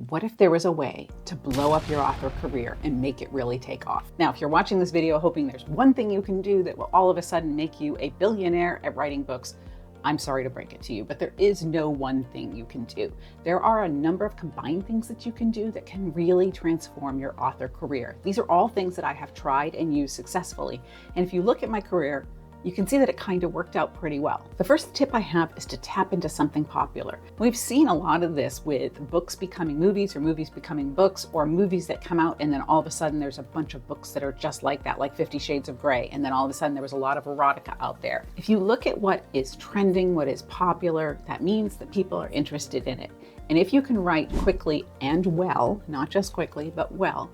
What if there was a way to blow up your author career and make it really take off? Now, if you're watching this video hoping there's one thing you can do that will all of a sudden make you a billionaire at writing books, I'm sorry to break it to you, but there is no one thing you can do. There are a number of combined things that you can do that can really transform your author career. These are all things that I have tried and used successfully. And if you look at my career, you can see that it kind of worked out pretty well. The first tip I have is to tap into something popular. We've seen a lot of this with books becoming movies or movies becoming books, or movies that come out and then all of a sudden there's a bunch of books that are just like that, like 50 Shades of Grey, and then all of a sudden there was a lot of erotica out there. If you look at what is trending, what is popular, that means that people are interested in it. And if you can write quickly and well, not just quickly, but well,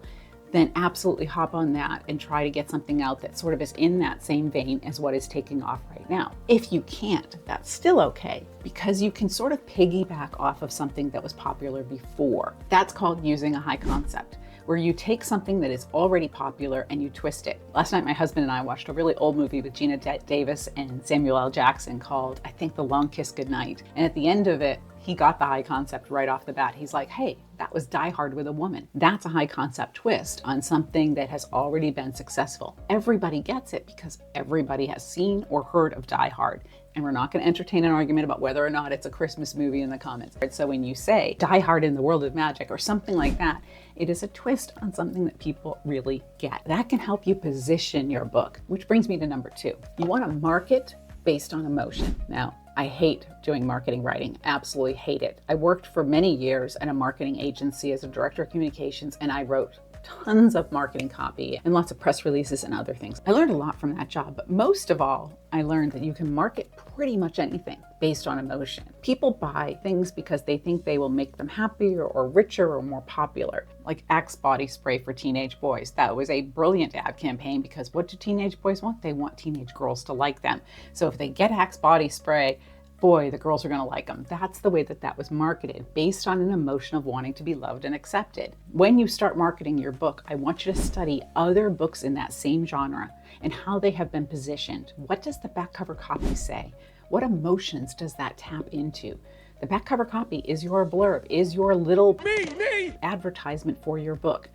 then absolutely hop on that and try to get something out that sort of is in that same vein as what is taking off right now. If you can't, that's still okay, because you can sort of piggyback off of something that was popular before. That's called using a high concept, where you take something that is already popular and you twist it. Last night, my husband and I watched a really old movie with Gina Davis and Samuel L. Jackson called, I think, The Long Kiss Goodnight. And at the end of it, he got the high concept right off the bat. He's like, hey, that was Die Hard with a woman. That's a high concept twist on something that has already been successful. Everybody gets it because everybody has seen or heard of Die Hard. And we're not going to entertain an argument about whether or not it's a Christmas movie in the comments. So when you say Die Hard in the World of Magic or something like that, it is a twist on something that people really get. That can help you position your book, which brings me to number 2. You want to market based on emotion. Now, I hate doing marketing writing, absolutely hate it. I worked for many years at a marketing agency as a director of communications, and I wrote tons of marketing copy and lots of press releases and other things. I learned a lot from that job, but most of all, I learned that you can market pretty much anything based on emotion. People buy things because they think they will make them happier or richer or more popular, like Axe body spray for teenage boys. That was a brilliant ad campaign because what do teenage boys want? They want teenage girls to like them. So if they get Axe body spray, boy, the girls are going to like them. That's the way that that was marketed, based on an emotion of wanting to be loved and accepted. When you start marketing your book, I want you to study other books in that same genre and how they have been positioned. What does the back cover copy say? What emotions does that tap into? The back cover copy is your blurb, is your little advertisement for your book.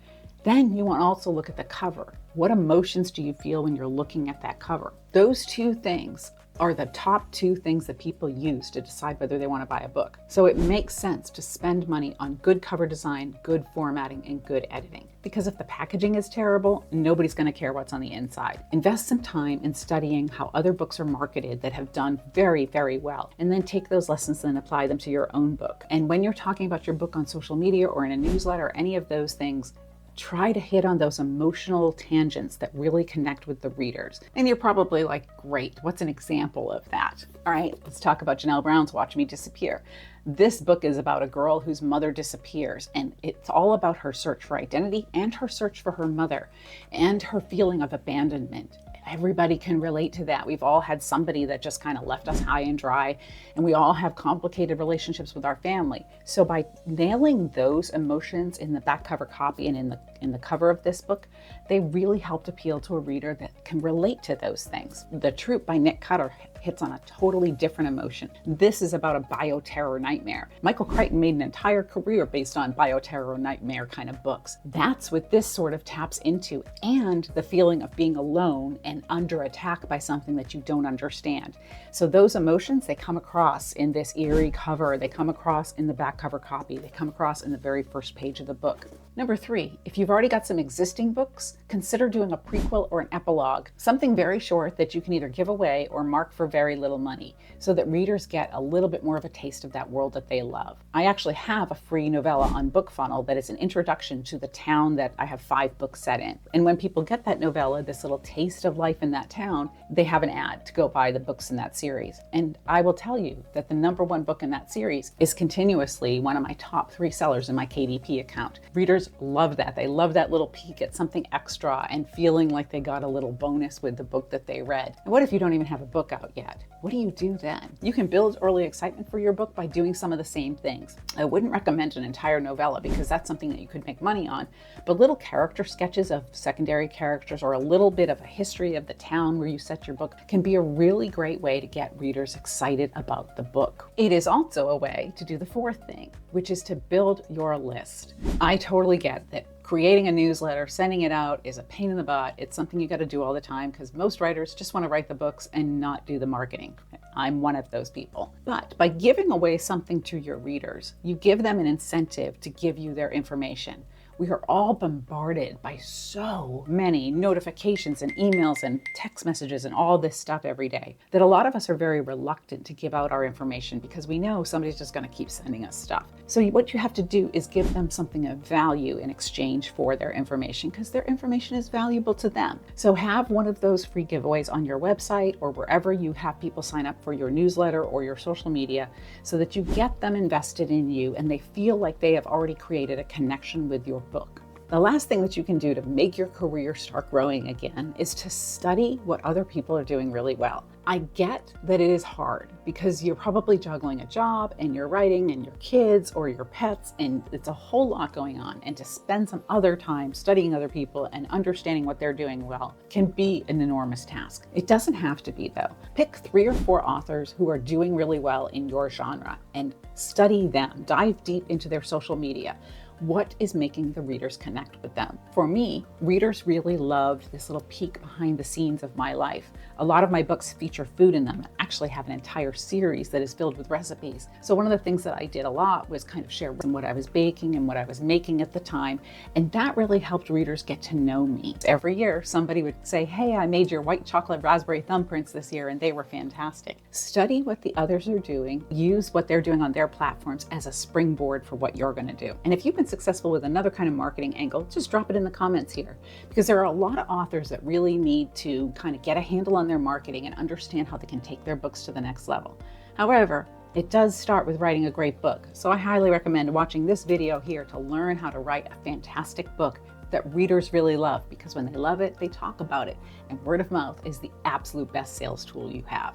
Then you want to also look at the cover. What emotions do you feel when you're looking at that cover? Those two things are the top 2 things that people use to decide whether they want to buy a book. So it makes sense to spend money on good cover design, good formatting, and good editing. Because if the packaging is terrible, nobody's going to care what's on the inside. Invest some time in studying how other books are marketed that have done very, very well, and then take those lessons and apply them to your own book. And when you're talking about your book on social media or in a newsletter or any of those things, try to hit on those emotional tangents that really connect with the readers. And you're probably like, great, what's an example of that? All right, let's talk about Janelle Brown's Watch Me Disappear. This book is about a girl whose mother disappears, and it's all about her search for identity and her search for her mother and her feeling of abandonment. Everybody can relate to that. We've all had somebody that just kind of left us high and dry, and we all have complicated relationships with our family. So by nailing those emotions in the back cover copy and in the cover of this book, they really helped appeal to a reader that can relate to those things. The Troop by Nick Cutter hits on a totally different emotion. This is about a bioterror nightmare. Michael Crichton made an entire career based on bioterror nightmare kind of books. That's what this sort of taps into, and the feeling of being alone and under attack by something that you don't understand. So those emotions, they come across in this eerie cover, they come across in the back cover copy, they come across in the very first page of the book. Number 3, if you've already got some existing books, consider doing a prequel or an epilogue, something very short that you can either give away or mark for very little money, so that readers get a little bit more of a taste of that world that they love. I actually have a free novella on BookFunnel that is an introduction to the town that I have 5 books set in. And when people get that novella, this little taste of life in that town, they have an ad to go buy the books in that series. And I will tell you that the number 1 book in that series is continuously one of my top 3 sellers in my KDP account. Readers love that. They love that little peek at something extra and feeling like they got a little bonus with the book that they read. And what if you don't even have a book out yet? What do you do then? You can build early excitement for your book by doing some of the same things. I wouldn't recommend an entire novella because that's something that you could make money on, but little character sketches of secondary characters or a little bit of a history of the town where you set your book can be a really great way to get readers excited about the book. It is also a way to do the fourth thing, which is to build your list. I totally get that creating a newsletter, sending it out is a pain in the butt. It's something you got to do all the time because most writers just want to write the books and not do the marketing. I'm one of those people. But by giving away something to your readers, you give them an incentive to give you their information. We are all bombarded by so many notifications and emails and text messages and all this stuff every day that a lot of us are very reluctant to give out our information because we know somebody's just going to keep sending us stuff. So what you have to do is give them something of value in exchange for their information because their information is valuable to them. So have one of those free giveaways on your website or wherever you have people sign up for your newsletter or your social media so that you get them invested in you and they feel like they have already created a connection with your book. The last thing that you can do to make your career start growing again is to study what other people are doing really well. I get that it is hard because you're probably juggling a job and you're writing and your kids or your pets and it's a whole lot going on, and to spend some other time studying other people and understanding what they're doing well can be an enormous task. It doesn't have to be though. Pick 3 or 4 authors who are doing really well in your genre and study them. Dive deep into their social media. What is making the readers connect with them? For me, readers really loved this little peek behind the scenes of my life. A lot of my books feature food in them. I actually have an entire series that is filled with recipes. So one of the things that I did a lot was kind of share what I was baking and what I was making at the time. And that really helped readers get to know me. Every year, somebody would say, hey, I made your white chocolate raspberry thumbprints this year and they were fantastic. Study what the others are doing. Use what they're doing on their platforms as a springboard for what you're going to do. And if you've been successful with another kind of marketing angle, just drop it in the comments here, because there are a lot of authors that really need to kind of get a handle on their marketing and understand how they can take their books to the next level. However, it does start with writing a great book. So I highly recommend watching this video here to learn how to write a fantastic book that readers really love, because when they love it, they talk about it. And word of mouth is the absolute best sales tool you have.